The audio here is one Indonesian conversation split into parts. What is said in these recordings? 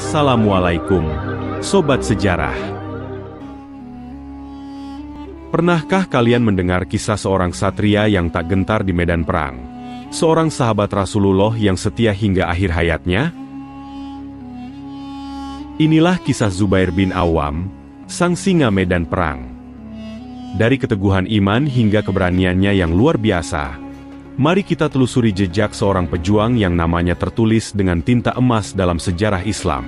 Assalamualaikum, Sobat Sejarah. Pernahkah kalian mendengar kisah seorang satria yang tak gentar di medan perang? Seorang sahabat Rasulullah yang setia hingga akhir hayatnya? Inilah kisah Zubair bin Awam, sang singa medan perang. Dari keteguhan iman hingga keberaniannya yang luar biasa, mari kita telusuri jejak seorang pejuang yang namanya tertulis dengan tinta emas dalam sejarah Islam.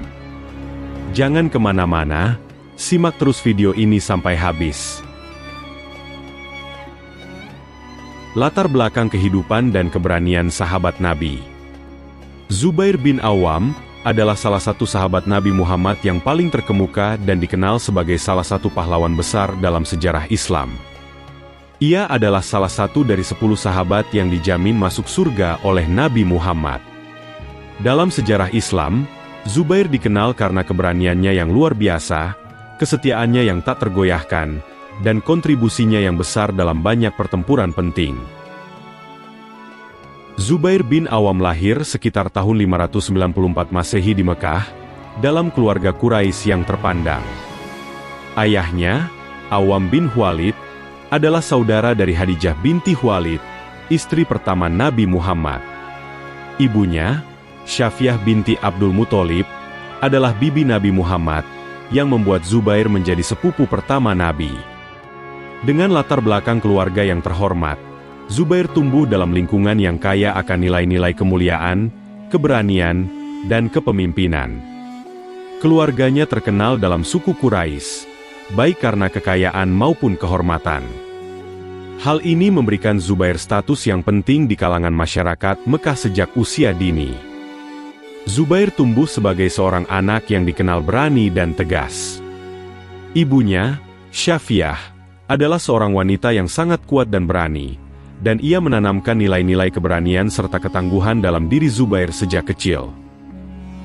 Jangan kemana-mana, simak terus video ini sampai habis. Latar belakang kehidupan dan keberanian sahabat Nabi. Zubair bin Awam adalah salah satu sahabat Nabi Muhammad yang paling terkemuka dan dikenal sebagai salah satu pahlawan besar dalam sejarah Islam. Ia adalah salah satu dari 10 sahabat yang dijamin masuk surga oleh Nabi Muhammad. Dalam sejarah Islam, Zubair dikenal karena keberaniannya yang luar biasa, kesetiaannya yang tak tergoyahkan, dan kontribusinya yang besar dalam banyak pertempuran penting. Zubair bin Awam lahir sekitar tahun 594 Masehi di Mekah, dalam keluarga Quraisy yang terpandang. Ayahnya, Awam bin Khuwailid, adalah saudara dari Khadijah binti Khuwailid, istri pertama Nabi Muhammad. Ibunya, Syafiah binti Abdul Muthalib, adalah bibi Nabi Muhammad, yang membuat Zubair menjadi sepupu pertama Nabi. Dengan latar belakang keluarga yang terhormat, Zubair tumbuh dalam lingkungan yang kaya akan nilai-nilai kemuliaan, keberanian, dan kepemimpinan. Keluarganya terkenal dalam suku Quraisy, baik karena kekayaan maupun kehormatan. Hal ini memberikan Zubair status yang penting di kalangan masyarakat Mekah sejak usia dini. Zubair tumbuh sebagai seorang anak yang dikenal berani dan tegas. Ibunya, Syafiah, adalah seorang wanita yang sangat kuat dan berani, dan ia menanamkan nilai-nilai keberanian serta ketangguhan dalam diri Zubair sejak kecil.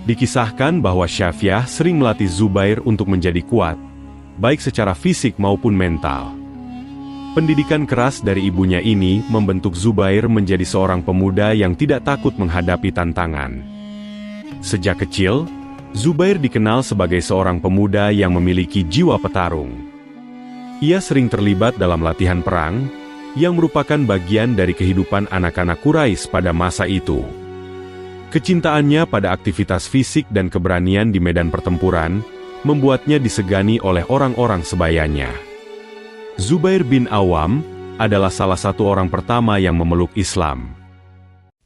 Dikisahkan bahwa Syafiah sering melatih Zubair untuk menjadi kuat, baik secara fisik maupun mental. Pendidikan keras dari ibunya ini membentuk Zubair menjadi seorang pemuda yang tidak takut menghadapi tantangan. Sejak kecil, Zubair dikenal sebagai seorang pemuda yang memiliki jiwa petarung. Ia sering terlibat dalam latihan perang, yang merupakan bagian dari kehidupan anak-anak Quraisy pada masa itu. Kecintaannya pada aktivitas fisik dan keberanian di medan pertempuran, membuatnya disegani oleh orang-orang sebayanya. Zubair bin Awam adalah salah satu orang pertama yang memeluk Islam.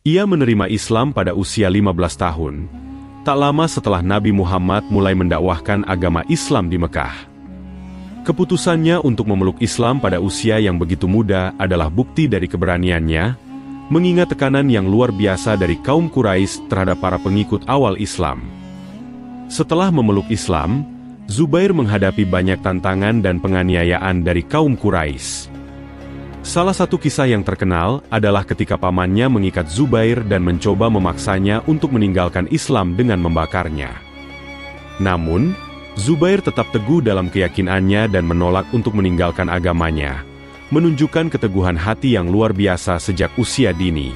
Ia menerima Islam pada usia 15 tahun, tak lama setelah Nabi Muhammad mulai mendakwahkan agama Islam di Mekah. Keputusannya untuk memeluk Islam pada usia yang begitu muda adalah bukti dari keberaniannya, mengingat tekanan yang luar biasa dari kaum Quraisy terhadap para pengikut awal Islam. Setelah memeluk Islam, Zubair menghadapi banyak tantangan dan penganiayaan dari kaum Quraisy. Salah satu kisah yang terkenal adalah ketika pamannya mengikat Zubair dan mencoba memaksanya untuk meninggalkan Islam dengan membakarnya. Namun, Zubair tetap teguh dalam keyakinannya dan menolak untuk meninggalkan agamanya, menunjukkan keteguhan hati yang luar biasa sejak usia dini.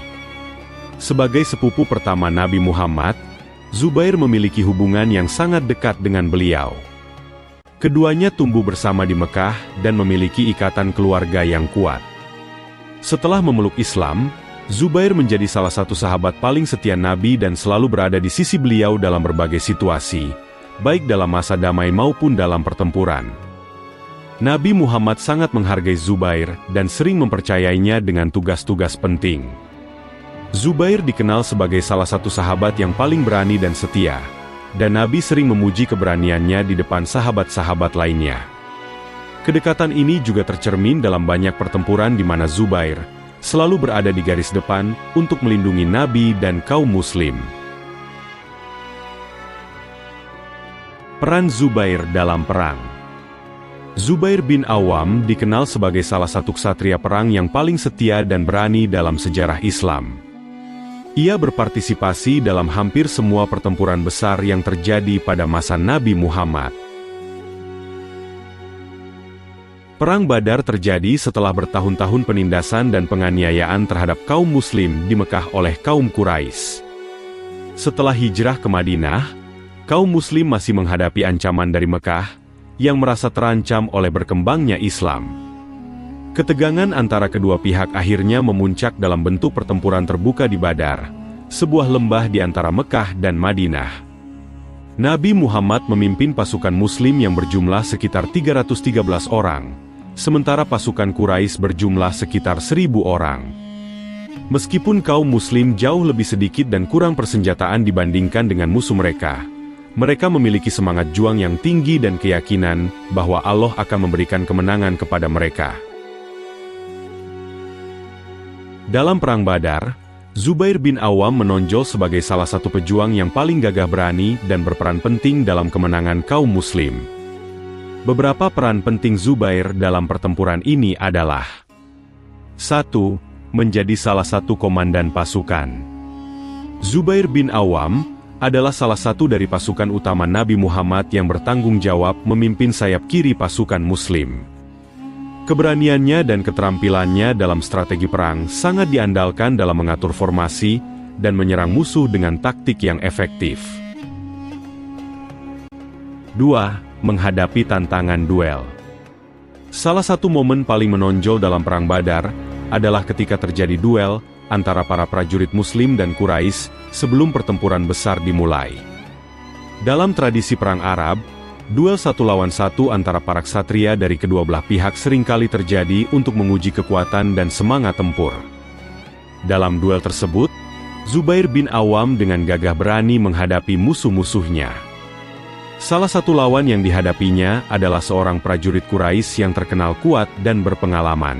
Sebagai sepupu pertama Nabi Muhammad, Zubair memiliki hubungan yang sangat dekat dengan beliau. Keduanya tumbuh bersama di Mekah dan memiliki ikatan keluarga yang kuat. Setelah memeluk Islam, Zubair menjadi salah satu sahabat paling setia Nabi dan selalu berada di sisi beliau dalam berbagai situasi, baik dalam masa damai maupun dalam pertempuran. Nabi Muhammad sangat menghargai Zubair dan sering mempercayainya dengan tugas-tugas penting. Zubair dikenal sebagai salah satu sahabat yang paling berani dan setia, dan Nabi sering memuji keberaniannya di depan sahabat-sahabat lainnya. Kedekatan ini juga tercermin dalam banyak pertempuran di mana Zubair selalu berada di garis depan untuk melindungi Nabi dan kaum Muslim. Peran Zubair dalam perang. Zubair bin Awam dikenal sebagai salah satu ksatria perang yang paling setia dan berani dalam sejarah Islam. Ia berpartisipasi dalam hampir semua pertempuran besar yang terjadi pada masa Nabi Muhammad. Perang Badar terjadi setelah bertahun-tahun penindasan dan penganiayaan terhadap kaum Muslim di Mekah oleh kaum Quraisy. Setelah hijrah ke Madinah, kaum Muslim masih menghadapi ancaman dari Mekah, yang merasa terancam oleh berkembangnya Islam. Ketegangan antara kedua pihak akhirnya memuncak dalam bentuk pertempuran terbuka di Badar, sebuah lembah di antara Mekah dan Madinah. Nabi Muhammad memimpin pasukan Muslim yang berjumlah sekitar 313 orang, sementara pasukan Quraisy berjumlah sekitar 1.000 orang. Meskipun kaum Muslim jauh lebih sedikit dan kurang persenjataan dibandingkan dengan musuh mereka, mereka memiliki semangat juang yang tinggi dan keyakinan bahwa Allah akan memberikan kemenangan kepada mereka. Dalam Perang Badar, Zubair bin Awam menonjol sebagai salah satu pejuang yang paling gagah berani dan berperan penting dalam kemenangan kaum Muslim. Beberapa peran penting Zubair dalam pertempuran ini adalah: 1. Menjadi salah satu komandan pasukan. Zubair bin Awam adalah salah satu dari pasukan utama Nabi Muhammad yang bertanggung jawab memimpin sayap kiri pasukan Muslim. Keberaniannya dan keterampilannya dalam strategi perang sangat diandalkan dalam mengatur formasi dan menyerang musuh dengan taktik yang efektif. 2. Menghadapi tantangan duel. Salah satu momen paling menonjol dalam Perang Badar adalah ketika terjadi duel antara para prajurit Muslim dan Quraisy sebelum pertempuran besar dimulai. Dalam tradisi Perang Arab, duel satu lawan satu antara para ksatria dari kedua belah pihak seringkali terjadi untuk menguji kekuatan dan semangat tempur. Dalam duel tersebut, Zubair bin Awam dengan gagah berani menghadapi musuh-musuhnya. Salah satu lawan yang dihadapinya adalah seorang prajurit Quraisy yang terkenal kuat dan berpengalaman.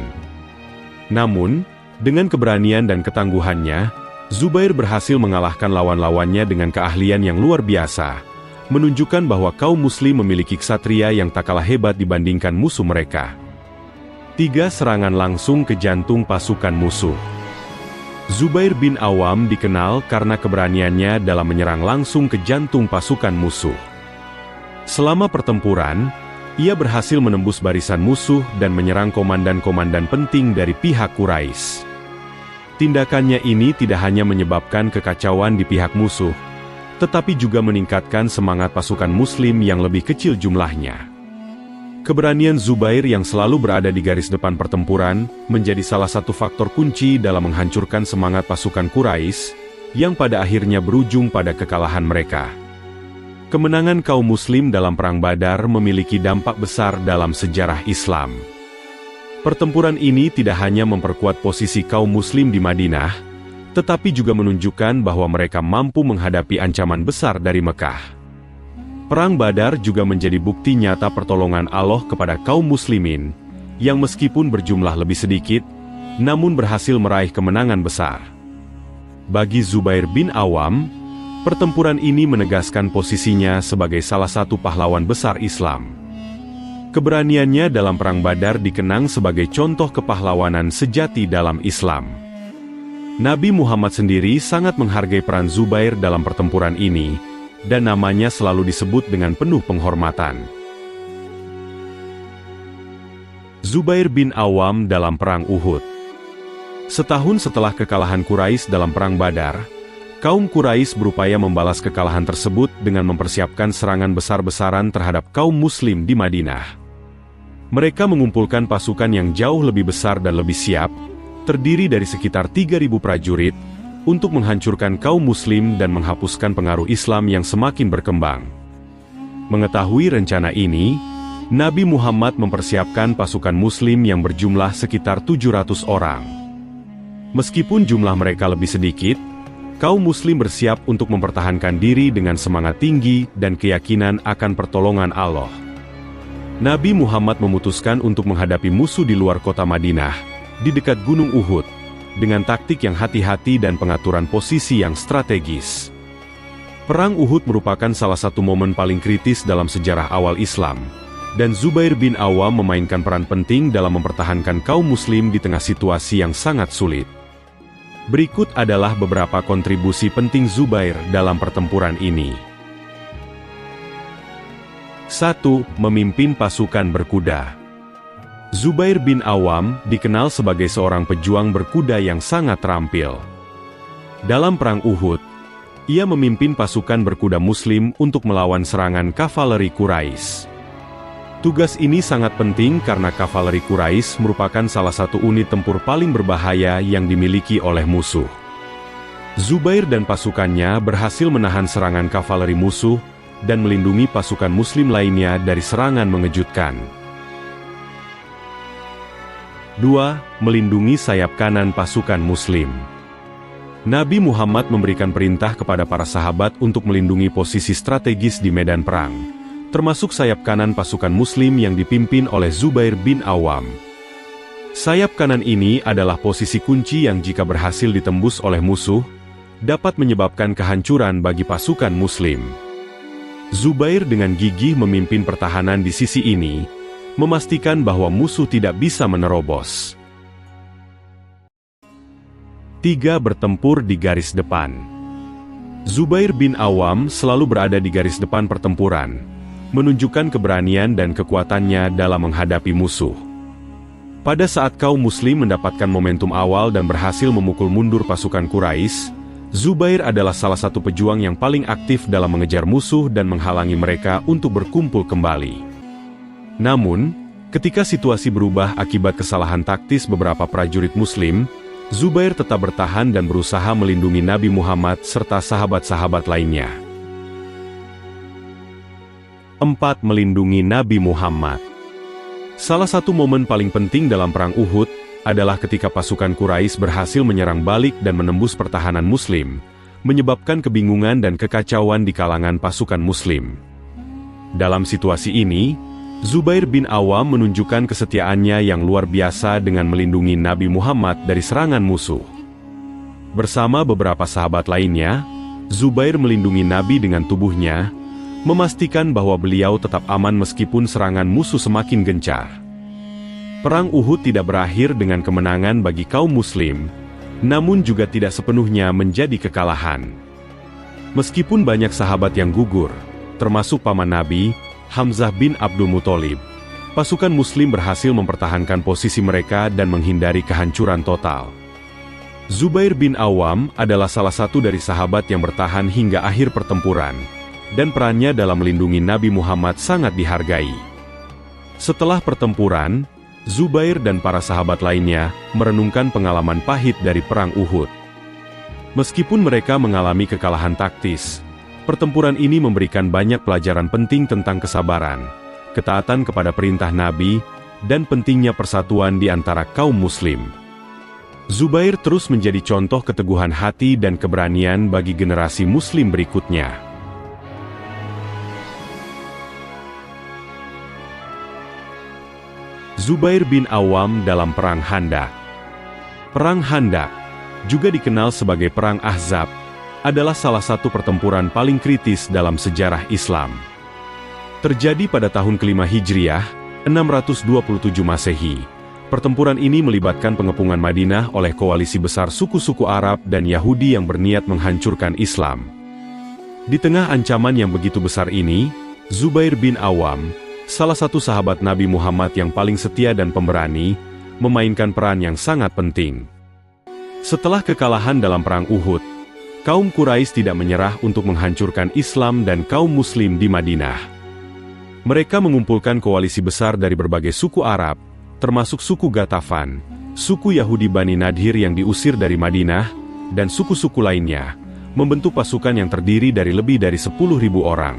Namun, dengan keberanian dan ketangguhannya, Zubair berhasil mengalahkan lawan-lawannya dengan keahlian yang luar biasa, menunjukkan bahwa kaum Muslim memiliki ksatria yang tak kalah hebat dibandingkan musuh mereka. 3. Serangan langsung ke jantung pasukan musuh. Zubair bin Awam dikenal karena keberaniannya dalam menyerang langsung ke jantung pasukan musuh. Selama pertempuran, ia berhasil menembus barisan musuh dan menyerang komandan-komandan penting dari pihak Quraisy. Tindakannya ini tidak hanya menyebabkan kekacauan di pihak musuh, tetapi juga meningkatkan semangat pasukan Muslim yang lebih kecil jumlahnya. Keberanian Zubair yang selalu berada di garis depan pertempuran menjadi salah satu faktor kunci dalam menghancurkan semangat pasukan Quraisy, yang pada akhirnya berujung pada kekalahan mereka. Kemenangan kaum Muslim dalam Perang Badar memiliki dampak besar dalam sejarah Islam. Pertempuran ini tidak hanya memperkuat posisi kaum Muslim di Madinah, tetapi juga menunjukkan bahwa mereka mampu menghadapi ancaman besar dari Mekah. Perang Badar juga menjadi bukti nyata pertolongan Allah kepada kaum muslimin, yang meskipun berjumlah lebih sedikit, namun berhasil meraih kemenangan besar. Bagi Zubair bin Awam, pertempuran ini menegaskan posisinya sebagai salah satu pahlawan besar Islam. Keberaniannya dalam Perang Badar dikenang sebagai contoh kepahlawanan sejati dalam Islam. Nabi Muhammad sendiri sangat menghargai peran Zubair dalam pertempuran ini, dan namanya selalu disebut dengan penuh penghormatan. Zubair bin Awam dalam Perang Uhud. Setahun setelah kekalahan Quraisy dalam Perang Badar, kaum Quraisy berupaya membalas kekalahan tersebut dengan mempersiapkan serangan besar-besaran terhadap kaum Muslim di Madinah. Mereka mengumpulkan pasukan yang jauh lebih besar dan lebih siap, terdiri dari sekitar 3.000 prajurit, untuk menghancurkan kaum Muslim dan menghapuskan pengaruh Islam yang semakin berkembang. Mengetahui rencana ini, Nabi Muhammad mempersiapkan pasukan Muslim yang berjumlah sekitar 700 orang. Meskipun jumlah mereka lebih sedikit, kaum Muslim bersiap untuk mempertahankan diri dengan semangat tinggi dan keyakinan akan pertolongan Allah. Nabi Muhammad memutuskan untuk menghadapi musuh di luar kota Madinah, di dekat Gunung Uhud, dengan taktik yang hati-hati dan pengaturan posisi yang strategis. Perang Uhud merupakan salah satu momen paling kritis dalam sejarah awal Islam, dan Zubair bin Awam memainkan peran penting dalam mempertahankan kaum Muslim di tengah situasi yang sangat sulit. Berikut adalah beberapa kontribusi penting Zubair dalam pertempuran ini. 1. Memimpin pasukan berkuda. Zubair bin Awam dikenal sebagai seorang pejuang berkuda yang sangat terampil. Dalam Perang Uhud, Ia memimpin pasukan berkuda Muslim untuk melawan serangan kavaleri Quraisy. Tugas ini sangat penting karena kavaleri Quraisy merupakan salah satu unit tempur paling berbahaya yang dimiliki oleh musuh. Zubair dan pasukannya berhasil menahan serangan kavaleri musuh dan melindungi pasukan Muslim lainnya dari serangan mengejutkan. 2. Melindungi sayap kanan pasukan Muslim. Nabi Muhammad memberikan perintah kepada para sahabat untuk melindungi posisi strategis di medan perang, termasuk sayap kanan pasukan Muslim yang dipimpin oleh Zubair bin Awam. Sayap kanan ini adalah posisi kunci yang jika berhasil ditembus oleh musuh, dapat menyebabkan kehancuran bagi pasukan Muslim. Zubair dengan gigih memimpin pertahanan di sisi ini, memastikan bahwa musuh tidak bisa menerobos. 3. Bertempur di garis depan. Zubair bin Awam selalu berada di garis depan pertempuran, menunjukkan keberanian dan kekuatannya dalam menghadapi musuh. Pada saat kaum Muslim mendapatkan momentum awal dan berhasil memukul mundur pasukan Quraisy, Zubair adalah salah satu pejuang yang paling aktif dalam mengejar musuh dan menghalangi mereka untuk berkumpul kembali. Namun, ketika situasi berubah akibat kesalahan taktis beberapa prajurit Muslim, Zubair tetap bertahan dan berusaha melindungi Nabi Muhammad serta sahabat-sahabat lainnya. 4. Melindungi Nabi Muhammad. Salah satu momen paling penting dalam Perang Uhud adalah ketika pasukan Quraisy berhasil menyerang balik dan menembus pertahanan Muslim, menyebabkan kebingungan dan kekacauan di kalangan pasukan Muslim. Dalam situasi ini, Zubair bin Awam menunjukkan kesetiaannya yang luar biasa dengan melindungi Nabi Muhammad dari serangan musuh. Bersama beberapa sahabat lainnya, Zubair melindungi Nabi dengan tubuhnya, memastikan bahwa beliau tetap aman meskipun serangan musuh semakin gencar. Perang Uhud tidak berakhir dengan kemenangan bagi kaum Muslim, namun juga tidak sepenuhnya menjadi kekalahan. Meskipun banyak sahabat yang gugur, termasuk paman Nabi, Hamzah bin Abdul Muthalib, pasukan Muslim berhasil mempertahankan posisi mereka dan menghindari kehancuran total. Zubair bin Awam adalah salah satu dari sahabat yang bertahan hingga akhir pertempuran, dan perannya dalam melindungi Nabi Muhammad sangat dihargai. Setelah pertempuran, Zubair dan para sahabat lainnya merenungkan pengalaman pahit dari Perang Uhud. Meskipun mereka mengalami kekalahan taktis, pertempuran ini memberikan banyak pelajaran penting tentang kesabaran, ketaatan kepada perintah Nabi, dan pentingnya persatuan di antara kaum Muslim. Zubair terus menjadi contoh keteguhan hati dan keberanian bagi generasi Muslim berikutnya. Zubair bin Awam dalam Perang Khandaq. Perang Khandaq, juga dikenal sebagai Perang Ahzab, adalah salah satu pertempuran paling kritis dalam sejarah Islam. Terjadi pada tahun kelima Hijriah, 627 Masehi. Pertempuran ini melibatkan pengepungan Madinah oleh koalisi besar suku-suku Arab dan Yahudi yang berniat menghancurkan Islam. Di tengah ancaman yang begitu besar ini, Zubair bin Awam, salah satu sahabat Nabi Muhammad yang paling setia dan pemberani, memainkan peran yang sangat penting. Setelah kekalahan dalam Perang Uhud, kaum Quraisy tidak menyerah untuk menghancurkan Islam dan kaum Muslim di Madinah. Mereka mengumpulkan koalisi besar dari berbagai suku Arab, termasuk suku Ghatafan, suku Yahudi Bani Nadhir yang diusir dari Madinah, dan suku-suku lainnya, membentuk pasukan yang terdiri dari lebih dari 10.000 orang.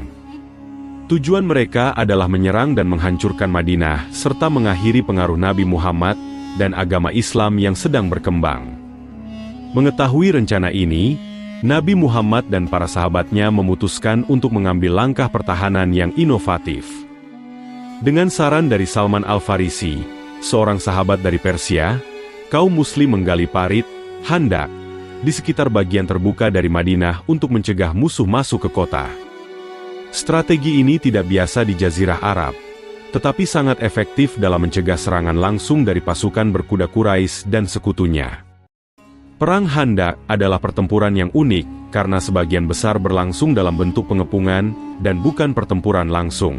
Tujuan mereka adalah menyerang dan menghancurkan Madinah, serta mengakhiri pengaruh Nabi Muhammad dan agama Islam yang sedang berkembang. Mengetahui rencana ini, Nabi Muhammad dan para sahabatnya memutuskan untuk mengambil langkah pertahanan yang inovatif. Dengan saran dari Salman Al-Farisi, seorang sahabat dari Persia, kaum Muslim menggali parit, Khandaq, di sekitar bagian terbuka dari Madinah untuk mencegah musuh masuk ke kota. Strategi ini tidak biasa di Jazirah Arab, tetapi sangat efektif dalam mencegah serangan langsung dari pasukan berkuda Quraisy dan sekutunya. Perang Khandaq adalah pertempuran yang unik karena sebagian besar berlangsung dalam bentuk pengepungan dan bukan pertempuran langsung.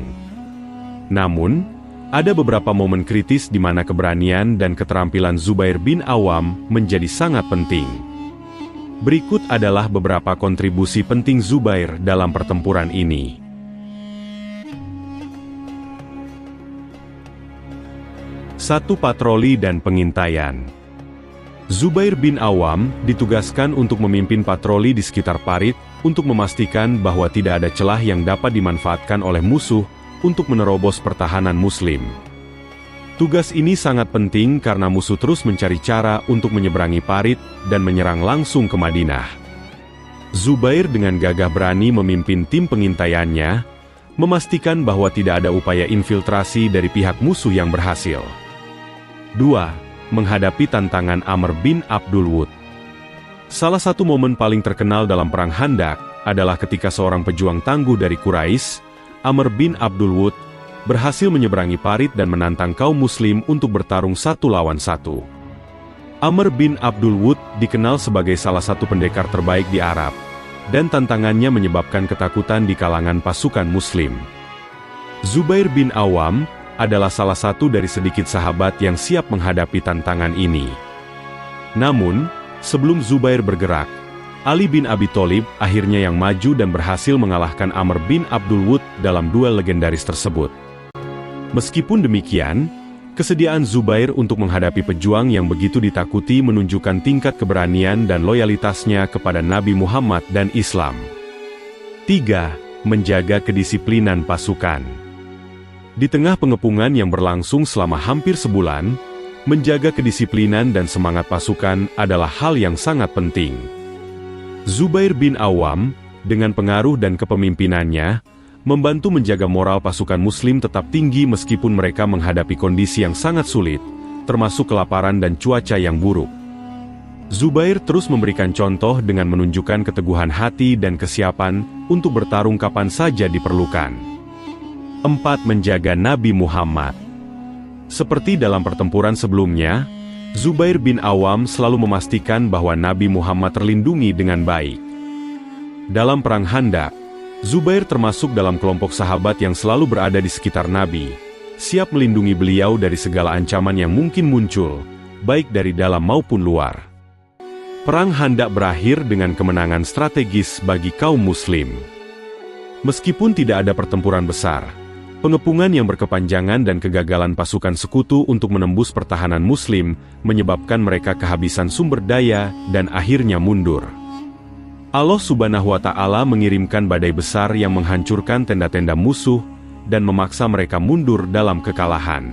Namun, ada beberapa momen kritis di mana keberanian dan keterampilan Zubair bin Awam menjadi sangat penting. Berikut adalah beberapa kontribusi penting Zubair dalam pertempuran ini. 1. Patroli dan pengintaian. Zubair bin Awam ditugaskan untuk memimpin patroli di sekitar parit untuk memastikan bahwa tidak ada celah yang dapat dimanfaatkan oleh musuh untuk menerobos pertahanan Muslim. Tugas ini sangat penting karena musuh terus mencari cara untuk menyeberangi parit dan menyerang langsung ke Madinah. Zubair dengan gagah berani memimpin tim pengintaiannya, memastikan bahwa tidak ada upaya infiltrasi dari pihak musuh yang berhasil. 2. Menghadapi tantangan Amr bin Abdul Wud. Salah satu momen paling terkenal dalam Perang Khandaq adalah ketika seorang pejuang tangguh dari Quraisy, Amr bin Abdul Wud, berhasil menyeberangi parit dan menantang kaum muslim untuk bertarung 1 lawan 1. Amr bin Abdul Wud dikenal sebagai salah satu pendekar terbaik di Arab, dan tantangannya menyebabkan ketakutan di kalangan pasukan muslim. Zubair bin Awam adalah salah satu dari sedikit sahabat yang siap menghadapi tantangan ini. Namun, sebelum Zubair bergerak, Ali bin Abi Thalib akhirnya yang maju dan berhasil mengalahkan Amr bin Abdul Wud dalam duel legendaris tersebut. Meskipun demikian, kesediaan Zubair untuk menghadapi pejuang yang begitu ditakuti menunjukkan tingkat keberanian dan loyalitasnya kepada Nabi Muhammad dan Islam. 3. Menjaga kedisiplinan pasukan. Di tengah pengepungan yang berlangsung selama hampir sebulan, menjaga kedisiplinan dan semangat pasukan adalah hal yang sangat penting. Zubair bin Awam, dengan pengaruh dan kepemimpinannya, membantu menjaga moral pasukan muslim tetap tinggi meskipun mereka menghadapi kondisi yang sangat sulit, termasuk kelaparan dan cuaca yang buruk. Zubair terus memberikan contoh dengan menunjukkan keteguhan hati dan kesiapan untuk bertarung kapan saja diperlukan. 4. Menjaga Nabi Muhammad. Seperti dalam pertempuran sebelumnya, Zubair bin Awam selalu memastikan bahwa Nabi Muhammad terlindungi dengan baik. Dalam Perang Khandaq, Zubair termasuk dalam kelompok sahabat yang selalu berada di sekitar Nabi, siap melindungi beliau dari segala ancaman yang mungkin muncul, baik dari dalam maupun luar. Perang Khandaq berakhir dengan kemenangan strategis bagi kaum muslim. Meskipun tidak ada pertempuran besar, pengepungan yang berkepanjangan dan kegagalan pasukan sekutu untuk menembus pertahanan muslim menyebabkan mereka kehabisan sumber daya dan akhirnya mundur. Allah Subhanahu wa Ta'ala mengirimkan badai besar yang menghancurkan tenda-tenda musuh dan memaksa mereka mundur dalam kekalahan.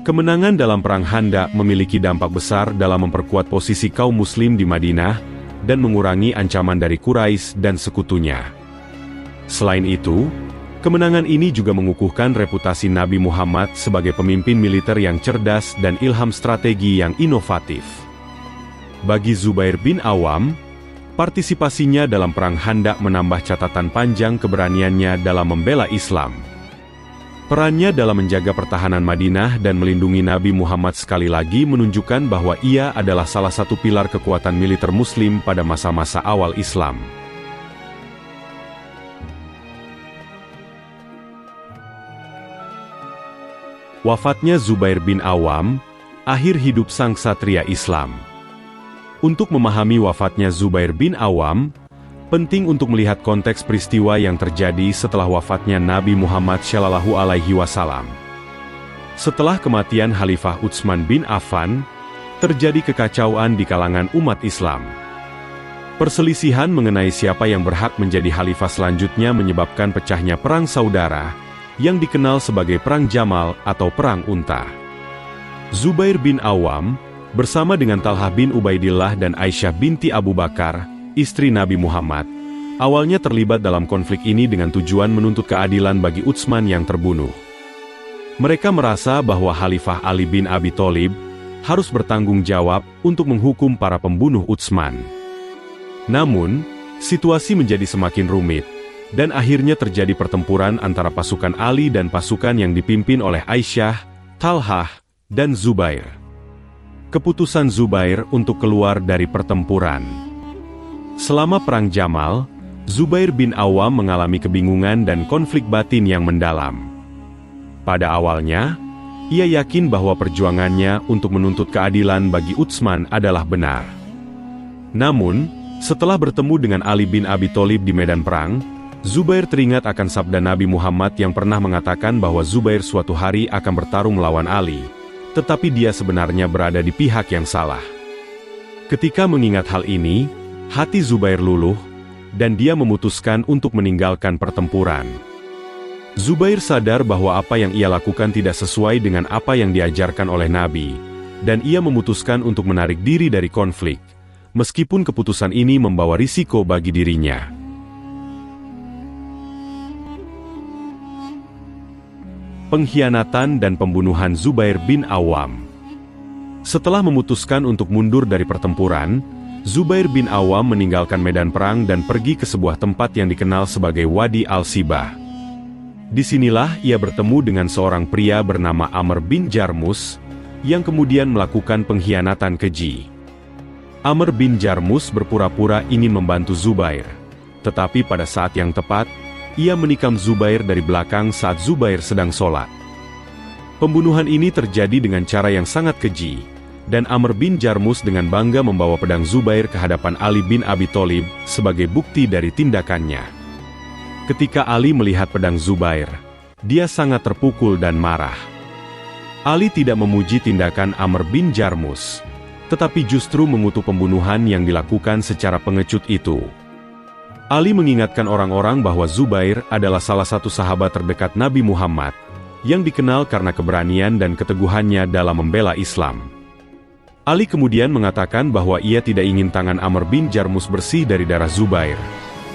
Kemenangan dalam Perang Khandaq memiliki dampak besar dalam memperkuat posisi kaum muslim di Madinah dan mengurangi ancaman dari Quraisy dan sekutunya. Selain itu, kemenangan ini juga mengukuhkan reputasi Nabi Muhammad sebagai pemimpin militer yang cerdas dan ilham strategi yang inovatif. Bagi Zubair bin Awam, partisipasinya dalam Perang Khandaq menambah catatan panjang keberaniannya dalam membela Islam. Perannya dalam menjaga pertahanan Madinah dan melindungi Nabi Muhammad sekali lagi menunjukkan bahwa ia adalah salah satu pilar kekuatan militer Muslim pada masa-masa awal Islam. Wafatnya Zubair bin Awam, akhir hidup sang satria Islam. Untuk memahami wafatnya Zubair bin Awam, penting untuk melihat konteks peristiwa yang terjadi setelah wafatnya Nabi Muhammad SAW. Setelah kematian Khalifah Utsman bin Affan, terjadi kekacauan di kalangan umat Islam. Perselisihan mengenai siapa yang berhak menjadi khalifah selanjutnya menyebabkan pecahnya Perang Saudara, yang dikenal sebagai Perang Jamal atau Perang Unta. Zubair bin Awam, bersama dengan Talhah bin Ubaidillah dan Aisyah binti Abu Bakar, istri Nabi Muhammad, awalnya terlibat dalam konflik ini dengan tujuan menuntut keadilan bagi Utsman yang terbunuh. Mereka merasa bahwa Khalifah Ali bin Abi Thalib harus bertanggung jawab untuk menghukum para pembunuh Utsman. Namun, situasi menjadi semakin rumit, dan akhirnya terjadi pertempuran antara pasukan Ali dan pasukan yang dipimpin oleh Aisyah, Talhah, dan Zubair. Keputusan Zubair untuk keluar dari pertempuran. Selama Perang Jamal, Zubair bin Awam mengalami kebingungan dan konflik batin yang mendalam. Pada awalnya, Ia yakin bahwa perjuangannya untuk menuntut keadilan bagi Utsman adalah benar. Namun, setelah bertemu dengan Ali bin Abi Thalib di medan perang, Zubair teringat akan sabda Nabi Muhammad yang pernah mengatakan bahwa Zubair suatu hari akan bertarung melawan Ali, tetapi dia sebenarnya berada di pihak yang salah. Ketika mengingat hal ini, hati Zubair luluh, dan dia memutuskan untuk meninggalkan pertempuran. Zubair sadar bahwa apa yang ia lakukan tidak sesuai dengan apa yang diajarkan oleh Nabi, dan ia memutuskan untuk menarik diri dari konflik, meskipun keputusan ini membawa risiko bagi dirinya. Pengkhianatan dan pembunuhan Zubair bin Awam. Setelah memutuskan untuk mundur dari pertempuran, Zubair bin Awam meninggalkan medan perang dan pergi ke sebuah tempat yang dikenal sebagai Wadi Al-Sibah. Disinilah ia bertemu dengan seorang pria bernama Amr bin Jarmus, yang kemudian melakukan pengkhianatan keji. Amr bin Jarmus berpura-pura ingin membantu Zubair, tetapi pada saat yang tepat, ia menikam Zubair dari belakang saat Zubair sedang sholat. Pembunuhan ini terjadi dengan cara yang sangat keji, dan Amr bin Jarmus dengan bangga membawa pedang Zubair ke hadapan Ali bin Abi Thalib sebagai bukti dari tindakannya. Ketika Ali melihat pedang Zubair, dia sangat terpukul dan marah. Ali tidak memuji tindakan Amr bin Jarmus, tetapi justru mengutuk pembunuhan yang dilakukan secara pengecut itu. Ali mengingatkan orang-orang bahwa Zubair adalah salah satu sahabat terdekat Nabi Muhammad, yang dikenal karena keberanian dan keteguhannya dalam membela Islam. Ali kemudian mengatakan bahwa ia tidak ingin tangan Amr bin Jarmus bersih dari darah Zubair,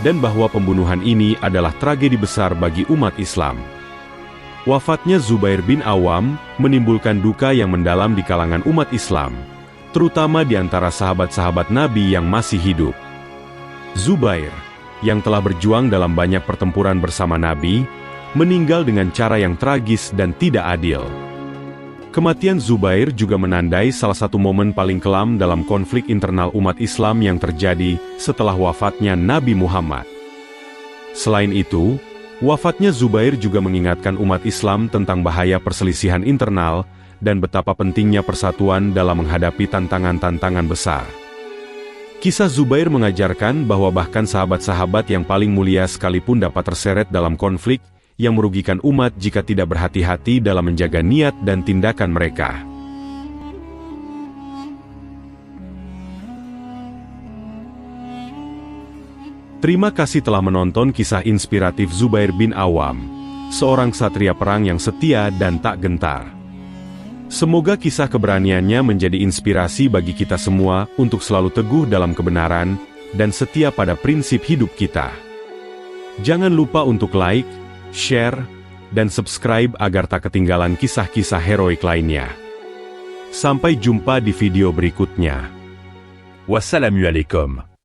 dan bahwa pembunuhan ini adalah tragedi besar bagi umat Islam. Wafatnya Zubair bin Awam menimbulkan duka yang mendalam di kalangan umat Islam, terutama di antara sahabat-sahabat Nabi yang masih hidup. Zubair, yang telah berjuang dalam banyak pertempuran bersama Nabi, meninggal dengan cara yang tragis dan tidak adil. Kematian Zubair juga menandai salah satu momen paling kelam dalam konflik internal umat Islam yang terjadi setelah wafatnya Nabi Muhammad. Selain itu, wafatnya Zubair juga mengingatkan umat Islam tentang bahaya perselisihan internal dan betapa pentingnya persatuan dalam menghadapi tantangan-tantangan besar. Kisah Zubair mengajarkan bahwa bahkan sahabat-sahabat yang paling mulia sekalipun dapat terseret dalam konflik yang merugikan umat jika tidak berhati-hati dalam menjaga niat dan tindakan mereka. Terima kasih telah menonton kisah inspiratif Zubair bin Awam, seorang ksatria perang yang setia dan tak gentar. Semoga kisah keberaniannya menjadi inspirasi bagi kita semua untuk selalu teguh dalam kebenaran dan setia pada prinsip hidup kita. Jangan lupa untuk like, share, dan subscribe agar tak ketinggalan kisah-kisah heroik lainnya. Sampai jumpa di video berikutnya. Wassalamualaikum.